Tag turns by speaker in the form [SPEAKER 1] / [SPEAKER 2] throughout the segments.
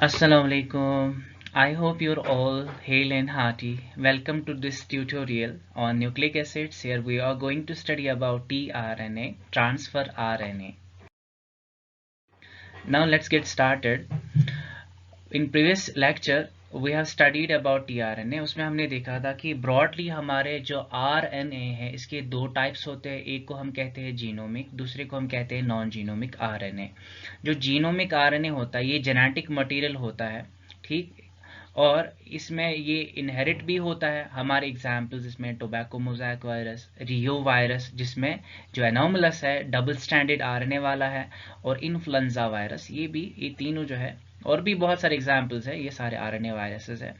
[SPEAKER 1] Assalamu alaikum. I hope you're all hale and hearty. Welcome to this tutorial on nucleic acids. Here we are going to study about tRNA, transfer RNA. Now let's get started. In previous lecture we have studied about tRNA. उसमें हमने देखा था कि broadly हमारे जो RNA है इसके दो टाइप्स होते हैं. एक को हम कहते हैं जीनोमिक, दूसरे को हम कहते हैं नॉन जीनोमिक RNA. जो जीनोमिक RNA होता है ये जेनेटिक मटेरियल होता है, ठीक, और इसमें ये इनहेरिट भी होता है. हमारे एग्जाम्पल्स इसमें टोबैको मोज़ाइक वायरस, रियो वायरस जिसमें जो एनोमलस है डबल स्टैंडर्ड आरएनए वाला है, और इन्फ्लुएंजा वायरस, ये तीनों जो है, और भी बहुत सारे एग्जाम्पल्स है, ये सारे आरएनए वायरसेस है.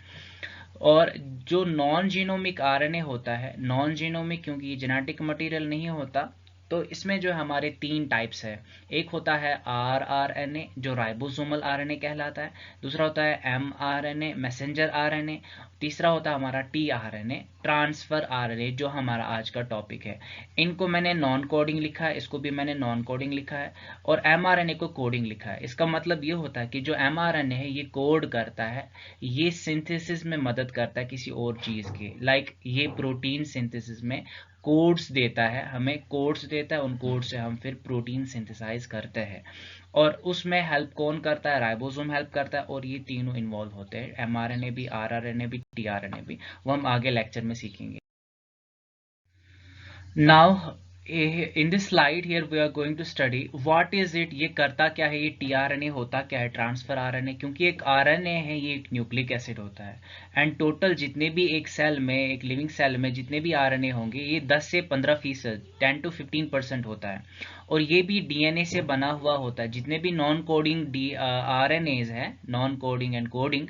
[SPEAKER 1] और जो नॉन जीनोमिक आरएनए होता है, नॉन जीनोमिक क्योंकि ये जेनेटिक मटेरियल नहीं होता, तो इसमें जो हमारे तीन टाइप्स है. एक होता है आरआरएनए जो राइबोसोमल आरएनए कहलाता है, दूसरा होता है एमआरएनए मैसेंजर आरएनए, तीसरा होता है हमारा टीआरएनए ट्रांसफर आरएनए जो हमारा आज का टॉपिक है. इनको मैंने नॉन कोडिंग लिखा है, इसको भी मैंने नॉन कोडिंग लिखा है, और एमआरएनए को कोडिंग लिखा है. इसका मतलब ये होता है कि जो एमआरएनए है ये कोड करता है, ये सिंथेसिस में मदद करता है किसी और चीज के, लाइक ये प्रोटीन सिंथेसिस में कोड्स देता है, हमें कोड्स देता है, उन कोड से हम फिर प्रोटीन सिंथेसाइज करते हैं. और उसमें हेल्प कौन करता है? राइबोसोम हेल्प करता है, और ये तीनों इन्वॉल्व होते हैं, एमआरएनए भी, आरआरएनए भी, टीआरएनए भी. वो हम आगे लेक्चर में सीखेंगे. Now in this slide here we are going to study what is it, ये करता क्या है, ये टीआरएनए होता क्या है, ट्रांसफर आरएनए. क्योंकि एक आरएनए है ये एक न्यूक्लिक एसिड होता है, एंड टोटल जितने भी एक सेल में, एक लिविंग सेल में जितने भी आरएनए होंगे ये 10 से 15%, 10 to 15% होता है. और ये भी डीएनए से बना हुआ होता है. जितने भी नॉन कोडिंग आरएनएज है, नॉन कोडिंग एंड कोडिंग,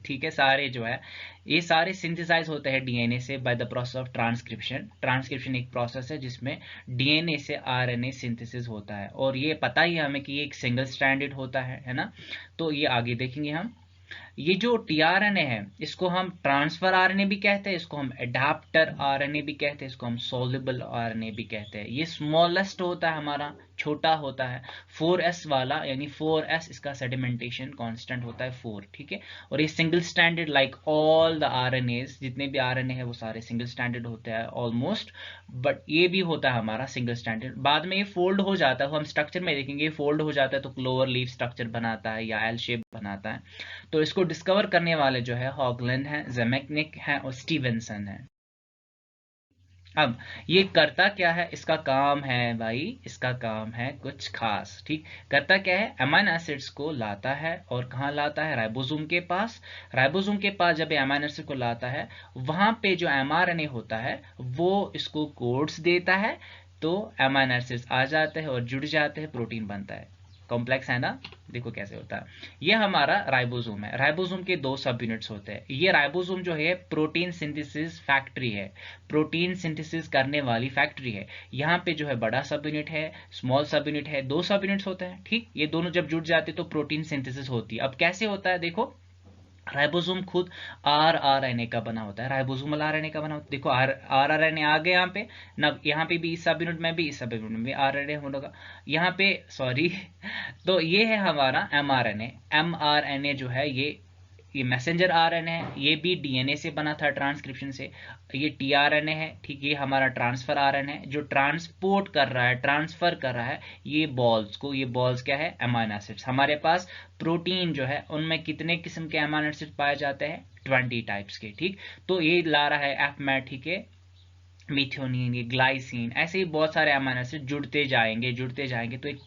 [SPEAKER 1] ठीक है, सारे जो है ये सारे सिंथेसाइज होते हैं डीएनए से by the process of transcription. Transcription एक प्रोसेस है जिसमें डीएनए से आरएनए सिंथेसिस होता है, और ये पता ही हमें कि ये एक सिंगल स्ट्रैंडेड होता है ना. तो ये आगे देखेंगे हम. ये जो टीआरएनए है इसको हम ट्रांसफर आरएनए भी कहते हैं, इसको हम एडाप्टर आरएनए भी कहते हैं, इसको हम सोल्युबल आरएनए भी कहते हैं. ये स्मॉलेस्ट होता है हमारा, छोटा होता है, 4s वाला, यानी 4s इसका सेडिमेंटेशन कांस्टेंट होता है 4, ठीक है. और ये single standard, like all the RNS, जितने भी आरएनए है वो सारे सिंगल स्टैंडर्ड होते हैं ऑलमोस्ट, बट ये भी होता है हमारा सिंगल स्टैंडर्ड. बाद में ये फोल्ड हो जाता है, हम स्ट्रक्चर में देखेंगे, ये फोल्ड हो जाता है तो क्लोवर लीफ स्ट्रक्चर बनाता है या एल शेप बनाता है. तो इसको डिस्कवर करने वाले जो है हॉगलैंड है, ज़ेमेक्निक है और स्टीवेंसन है. अब ये करता क्या है, इसका काम है भाई, इसका काम है कुछ खास, ठीक. करता क्या है, अमाइनो एसिड्स को लाता है, और कहाँ लाता है? राइबोसोम के पास. राइबोसोम के पास जब अमाइनो एसिड को लाता है, वहां पे जो एमआरएनए होता है वो इसको कोड्स देता है, तो अमाइनो एसिड्स आ जाते हैं और जुड़ जाते हैं, प्रोटीन बनता है. कॉम्प्लेक्स है ना, देखो कैसे होता है. ये हमारा राइबोसोम है. राइबोसोम के दो सब यूनिट्स होते हैं. ये राइबोसोम जो है प्रोटीन सिंथेसिस फैक्ट्री है, प्रोटीन सिंथेसिस करने वाली फैक्ट्री है. यहाँ पे जो है बड़ा सब यूनिट है, स्मॉल सब यूनिट है, दो सब यूनिट्स होते हैं, ठीक. ये दोनों जब जुड़ जाते तो प्रोटीन सिंथेसिस होती है. अब कैसे होता है देखो, राइबोसोम खुद आरआरएनए का बना होता है, राइबोसोमल आरएनए का बना होता है. देखो आरआरएनए आ गए यहाँ पे ना, यहाँ पे भी इस सब यूनिट में भी, इस सब यूनिट में भी आरएनए होगा यहाँ पे, सॉरी. तो ये है हमारा एमआरएनए. एमआरएनए जो है ये मैसेंजर आरएनए है, ये भी डीएनए से बना था ट्रांसक्रिप्शन से. ये टीआरएनए है, ठीक. ये हमारा ट्रांसफर आरएनए है जो ट्रांसपोर्ट कर रहा है, ट्रांसफर कर रहा है ये बॉल्स को. ये बॉल्स क्या है? Amino acids. हमारे पास प्रोटीन जो है उनमें कितने किस्म के अमाइनो एसिड पाए जाते हैं? 20 टाइप्स के, ठीक. तो ये ला रहा है एफमैट, ठीक है, मिथ्योनिन, ये ग्लाइसिन, ऐसे ही बहुत सारे अमाइनो एसिड जुड़ते जाएंगे, जुड़ते जाएंगे, तो एक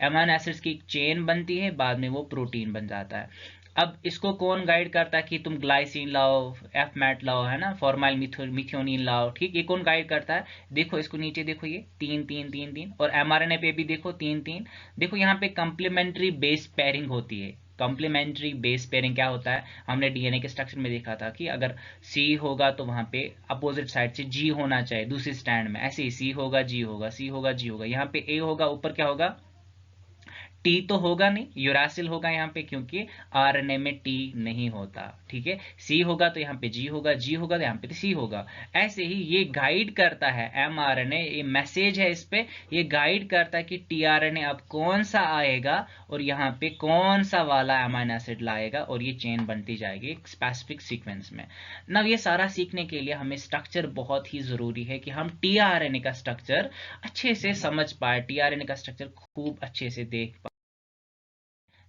[SPEAKER 1] अमाइनो एसिड्स की एक चेन बनती है, बाद में वो प्रोटीन बन जाता है. अब इसको कौन गाइड करता है कि तुम ग्लाइसिन लाओ, एफमैट लाओ, है ना, फॉर्माइल मिथ्योनिन लाओ, ठीक. ये कौन गाइड करता है? देखो इसको नीचे देखो, ये 3 3 3 3, और एमआरएनए पे भी देखो 3 3. देखो यहाँ पे कंप्लीमेंट्री बेस पेयरिंग होती है. कंप्लीमेंट्री बेस पेयरिंग क्या होता है? हमने डीएनए के स्ट्रक्चर में देखा था कि अगर सी होगा तो वहां पे अपोजिट साइड से जी होना चाहिए दूसरी स्टैंड में. ऐसे ही सी होगा जी होगा, सी होगा जी होगा. यहाँ पे ए होगा, ऊपर क्या होगा? टी तो होगा नहीं, यूरासिल होगा यहाँ पे, क्योंकि आरएनए में टी नहीं होता, ठीक है। सी होगा तो यहाँ पे जी होगा, जी होगा तो यहाँ पे सी होगा। ऐसे ही ये गाइड करता है एमआरएनए, ये मैसेज है इस पे, ये गाइड करता है कि टीआरएनए अब कौन सा आएगा और यहाँ पे कौन सा वाला अमीनो एसिड लाएगा, और ये चेन बनती जाएगी एक स्पेसिफिक सीक्वेंस में। ना ये सारा सीखने के लिए हमें स्ट्रक्चर बहुत ही जरूरी है कि हम टीआरएनए का स्ट्रक्चर अच्छे से समझ पाए, टीआरएनए का स्ट्रक्चर खूब अच्छे से देख पाए।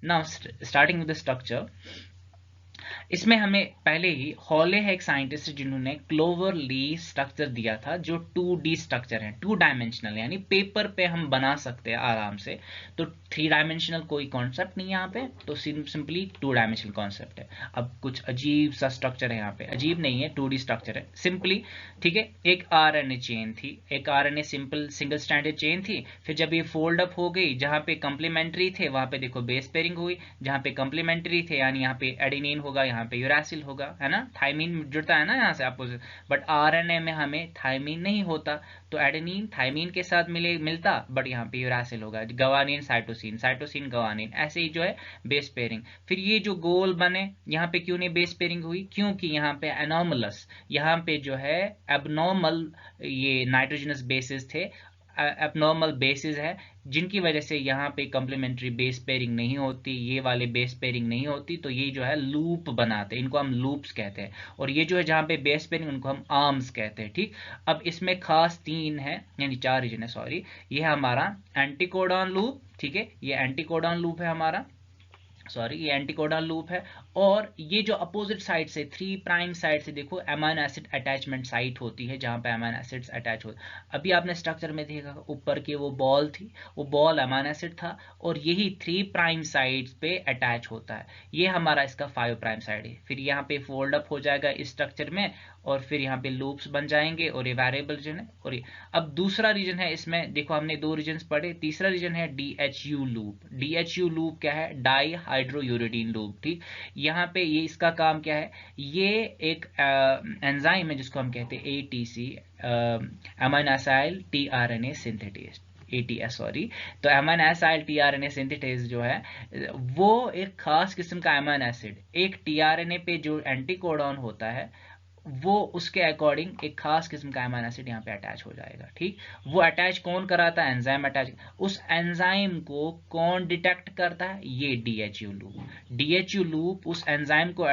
[SPEAKER 1] Now starting with the structure, इसमें हमें पहले ही हॉले है एक साइंटिस्ट जिन्होंने क्लोवर ली स्ट्रक्चर दिया था, जो 2D स्ट्रक्चर है, 2 डायमेंशनल, यानी पेपर पे हम बना सकते हैं आराम से। तो 3 डायमेंशनल कोई कॉन्सेप्ट नहीं है यहाँ पे, तो सिंपली 2 डायमेंशनल कॉन्सेप्ट है। अब कुछ अजीब सा स्ट्रक्चर है यहाँ पे, अजीब नहीं है, 2D स्ट्रक्चर है सिंपली, ठीक है। एक आरएनए चेन थी, एक RNA simple single stranded chain थी, फिर जब ये फोल्ड अप हो गई, जहां पे कंप्लीमेंट्री थे वहां पे देखो बेस पेयरिंग हुई, जहां पे कंप्लीमेंट्री थे यानी यहाँ पे एडेनिन होगा, यहाँ पे यूरासिल होगा, है ना, थायमीन जुड़ता है ना यहाँ से अपोजिट। बट आरएनए में हमें थायमीन नहीं होता, तो एडेनिन थायमीन के साथ मिलता, बट यहाँ पे यूरासिल होगा, गवानीन साइटोसिन, साइटोसिन गवानीन, ऐसे ही जो है बेस पेयरिंग। फिर ये जो गोल बने, यहाँ पे क्यों नहीं बेस पेयरिंग हुई, क्योंकि यहाँ पे एनॉमलस, यहाँ पे जो है एबनॉर्मल ये नाइट्रोजनस बेसिस थे, एबनॉर्मल बेसिस है, जिनकी वजह से यहाँ पे कॉम्प्लीमेंट्री बेस पेयरिंग नहीं होती, ये वाले बेस पेयरिंग नहीं होती, तो ये जो है लूप बनाते हैं, इनको हम लूप्स कहते हैं। और ये जो है जहाँ पे बेस पेयरिंग, उनको हम आर्म्स कहते हैं, ठीक। अब इसमें खास 3 है, यानी 4 रीजन है, सॉरी। ये है हमारा एंटीकोडॉन लूप, ठीक है, ये एंटीकोडॉन लूप है हमारा, सॉरी ये एंटीकोडॉन लूप है। और ये जो अपोजिट साइड से 3 प्राइम साइड से देखो अमीनो एसिड अटैचमेंट साइट होती है, जहां पे अमीनो एसिड्स अटैच होते। अभी आपने स्ट्रक्चर में देखा ऊपर की वो बॉल थी, वो बॉल अमीनो एसिड था, और यही 3 प्राइम साइड्स पे अटैच होता है। ये हमारा इसका 5 प्राइम साइड है। फिर यहाँ पे फोल्ड अप हो जाएगा इस स्ट्रक्चर में, और फिर यहाँ पे लूप्स बन जाएंगे, और ये वेरिएबल रीजन है। और ये अब दूसरा रीजन है इसमें, देखो हमने 2 रीजन पढ़े, तीसरा रीजन है डीएचयू लूप। डीएचयू लूप क्या है, डाई हाइड्रोयूरिडीन लूप, ठीक। यहाँ पे ये इसका काम क्या है, ये एक एंजाइम है जिसको हम कहते हैं ATC, amino acid tRNA synthetase, ATS sorry. तो अमीनो एसिड टीआरएनए सिंथेटेज जो है वो एक खास किस्म का अमीनो एसिड, एक टीआरएनए पे जो एंटीकोडॉन होता है वो उसके अकॉर्डिंग एक खास किस्म का अमीनो एसिड यहाँ पे अटैच हो जाएगा, ठीक। वो अटैच कौन कराता है, एंजाइम अटैच। उस एंजाइम को कौन डिटेक्ट करता है, ये डीएचयू लूप। डीएचयू लूप उस एंजाइम को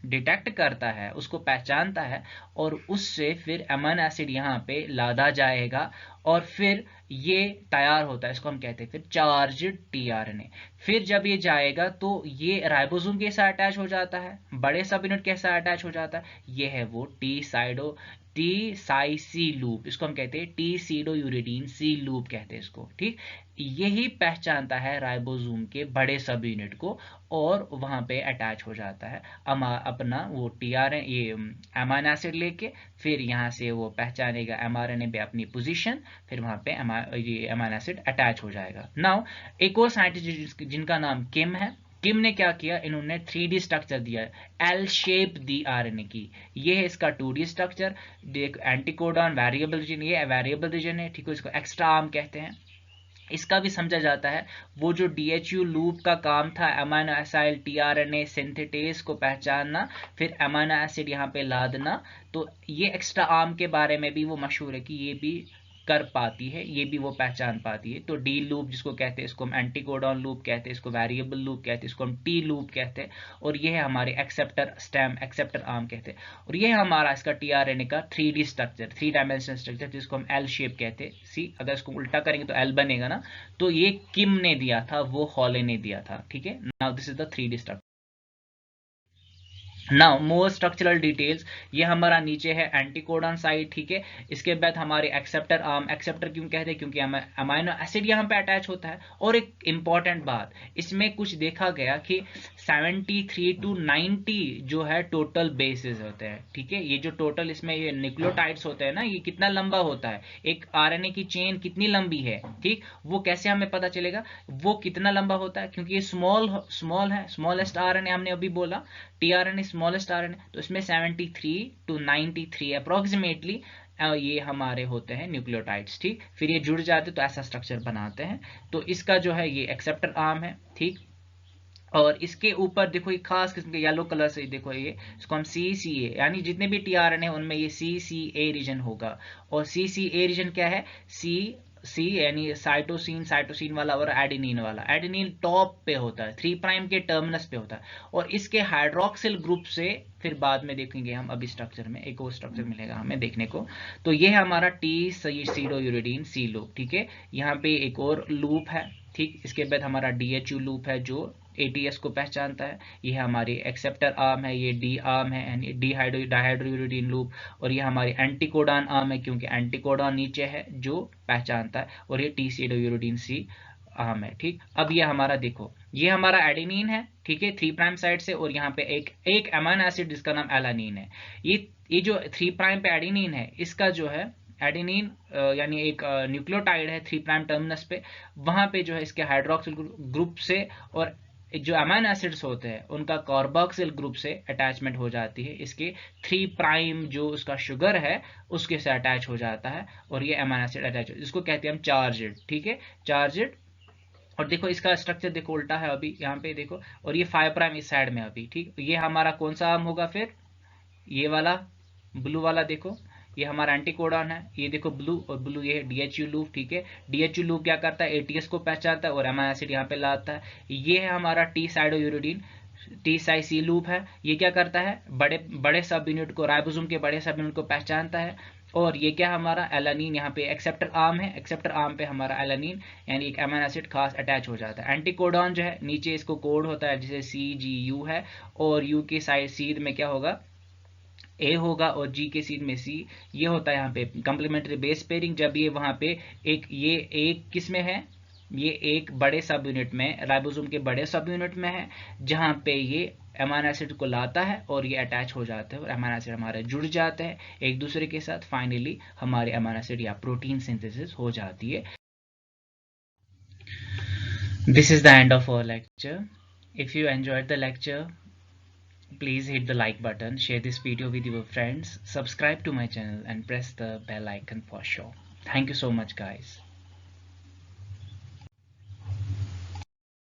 [SPEAKER 1] डिटेक्ट करता है, उसको पहचानता है, और उससे फिर अमीनो एसिड यहाँ पे लादा जाएगा, और फिर ये तैयार होता है, इसको हम कहते हैं फिर चार्ज्ड टीआरएनए। फिर जब ये जाएगा तो ये राइबोसोम के साथ अटैच हो जाता है, बड़े सब यूनिट के साथ अटैच हो जाता है, ये है वो टी साइसी लूप, इसको हम कहते हैं टी सीडोयूरिडीन सी लूप कहते हैं इसको, ठीक। यही पहचानता है राइबोसोम के बड़े सब यूनिट को, और वहां पे अटैच हो जाता है अपना वो टीआरएन ये अमीनो एसिड लेके, फिर यहाँ से वो पहचानेगा एमआरएनए पे अपनी पोजीशन, फिर वहां पे ये अमीनो एसिड अटैच हो जाएगा। नाउ एक और साइंटिस्ट जिनका नाम किम है, किम ने क्या किया, इन्होंने 3D स्ट्रक्चर दिया है, एल शेप दी आरएनए की। ये है इसका 2D structure, anticodon variable region, ये वेरिएबल रीजन है, ठीक है, इसको एक्स्ट्रा आर्म कहते हैं। इसका भी समझा जाता है, वो जो डीएचयू लूप का काम था अमीनो एसिड टीआरएनए सिंथेटेज को पहचानना, फिर अमीनो एसिड यहाँ पे लादना, तो ये एक्स्ट्रा आर्म के बारे में भी वो मशहूर है कि ये भी कर पाती है, ये भी वो पहचान पाती है। तो डी लूप जिसको कहते हैं, इसको हम एंटीकोडॉन लूप कहते हैं, इसको वेरिएबल लूप कहते हैं, इसको हम टी लूप कहते हैं, और ये है हमारे एक्सेप्टर स्टेम, एक्सेप्टर आर्म कहते हैं। और ये है हमारा इसका टीआरएनए का 3D स्ट्रक्चर, 3 डायमेंशनल स्ट्रक्चर, जिसको हम एल शेप कहते हैं। सी अगर इसको उल्टा करेंगे तो एल बनेगा ना, तो ये किम ने दिया था, वो हॉले ने दिया था, ठीक है। Now this is the 3D structure. Now more structural details, ये हमारा नीचे है एंटीकोडॉन साइट, ठीक है। इसके बाद हमारे एक्सेप्टर आर्म, एक्सेप्टर क्यों कहते हैं, क्योंकि अमीनो एसिड यहाँ पे अटैच होता है। और एक इंपॉर्टेंट बात, इसमें कुछ देखा गया कि 73 to 90 जो है टोटल बेसिस होते हैं, ठीक है। ये जो टोटल इसमें ये न्यूक्लियोटाइड्स होते हैं ना, ये कितना लंबा होता है, एक आरएनए की चेन कितनी लंबी है, ठीक। वो कैसे हमें पता चलेगा वो कितना लंबा होता है, क्योंकि ये स्मॉल है, स्मॉलेस्ट आरएनए हमने अभी बोला, टीआरएनए स्मॉलेस्ट आरएनए, तो इसमें 73 to 93 अप्रोक्सीमेटली ये हमारे होते हैं न्यूक्लियोटाइड्स, ठीक। फिर ये जुड़ जाते तो ऐसा स्ट्रक्चर बनाते हैं। तो इसका जो है ये एक्सेप्टर आर्म है, ठीक। और इसके ऊपर देखो एक खास किस्म के येलो कलर से देखो, ये इसको हम सी सी ए, यानी जितने भी टीआरएनए उनमें ये सी सी ए रीजन होगा। और सी सी ए रीजन क्या है, सी यानी साइटोसिन, साइटोसिन वाला और एडेनिन वाला। एडेनिन टॉप पे होता है, 3 प्राइम के टर्मिनस पे होता है। और इसके हाइड्रोक्सिल ग्रुप से फिर बाद में देखेंगे हम, अभी स्ट्रक्चर में एक और स्ट्रक्चर मिलेगा हमें देखने को। तो ये है हमारा टी सीडोयूरिडीन सी लूप, ठीक है। यहाँ पे एक और लूप है, ठीक। इसके बाद हमारा डीएचयू लूप है जो एटीएस को पहचानता है। ये हमारी एक्सेप्टर आर्म है, ये डी आर्म है, यानी डाइहाइड्रोयूरिडीन लूप। और ये हमारी एंटीकोडॉन आर्म है, क्योंकि एंटीकोडॉन नीचे है जो पहचानता है। और ये टी सीडोयूरिडीन सी आर्म है, ठीक। अब ये हमारा देखो, ये हमारा एडेनिन है, ठीक है, 3 प्राइम साइड से। और यहाँ पे एक अमीनो एसिड जिसका नाम एलानिन है। ये जो 3 प्राइम पे एडेनिन है, इसका जो है एडेनिन यानी एक न्यूक्लियोटाइड है 3 प्राइम टर्मिनस पे, वहां पे जो है इसके हाइड्रोक्सिल ग्रुप से और जो अमीनो एसिड्स होते हैं उनका कार्बोक्सिल ग्रुप से अटैचमेंट हो जाती है। इसके 3 प्राइम जो उसका शुगर है उसके से अटैच हो जाता है। और ये अमीनो एसिड अटैच, इसको कहते हैं हम चार्जेड, ठीक है, चार्जेड। और देखो इसका स्ट्रक्चर देखो उल्टा है अभी यहाँ पे देखो। और ये 5 प्राइम इस साइड में अभी, ठीक। ये हमारा कौन सा आर्म होगा फिर, ये वाला ब्लू वाला देखो, ये हमारा एंटीकोडॉन है। ये देखो ब्लू, और ब्लू ये डीएचयू लूप, ठीक है। डीएचयू लूप क्या करता है, एटीएस को पहचानता है और अमीनो एसिड यहाँ पे लाता है। ये है हमारा टी साइडोयूरिडीन, टी साई सी लूप है। ये क्या करता है, बड़े बड़े सब यूनिट को, राइबोसोम के बड़े सब यूनिट को पहचानता है। और ये क्या हमारा एलानिन, यहाँ पे एक्सेप्टर आर्म है, एक्सेप्टर आर्म पे हमारा एलानिन यानी एक अमीनो एसिड खास अटैच हो जाता है। एंटीकोडॉन जो है नीचे इसको कोड होता है जैसे सी जी यू है, और यू के साइड सीध में क्या होगा, ए होगा, और जी के सीध में सी। ये होता है यहाँ पे कंप्लीमेंट्री बेस पेयरिंग। जब ये वहां पे ये एक किस में है, ये एक बड़े सब यूनिट में, राइबोसोम के बड़े सब यूनिट में है, जहां पे ये अमीनो एसिड को लाता है और ये अटैच हो जाते हैं और अमीनो एसिड हमारे जुड़ जाते हैं एक दूसरे के साथ। फाइनली हमारे अमीनो एसिड या प्रोटीन सिंथेसिस हो जाती है। This is the end of our lecture. If you enjoyed the lecture, please hit the like button, share this video with your friends, subscribe to my channel and press the bell icon for sure. Thank you so much guys.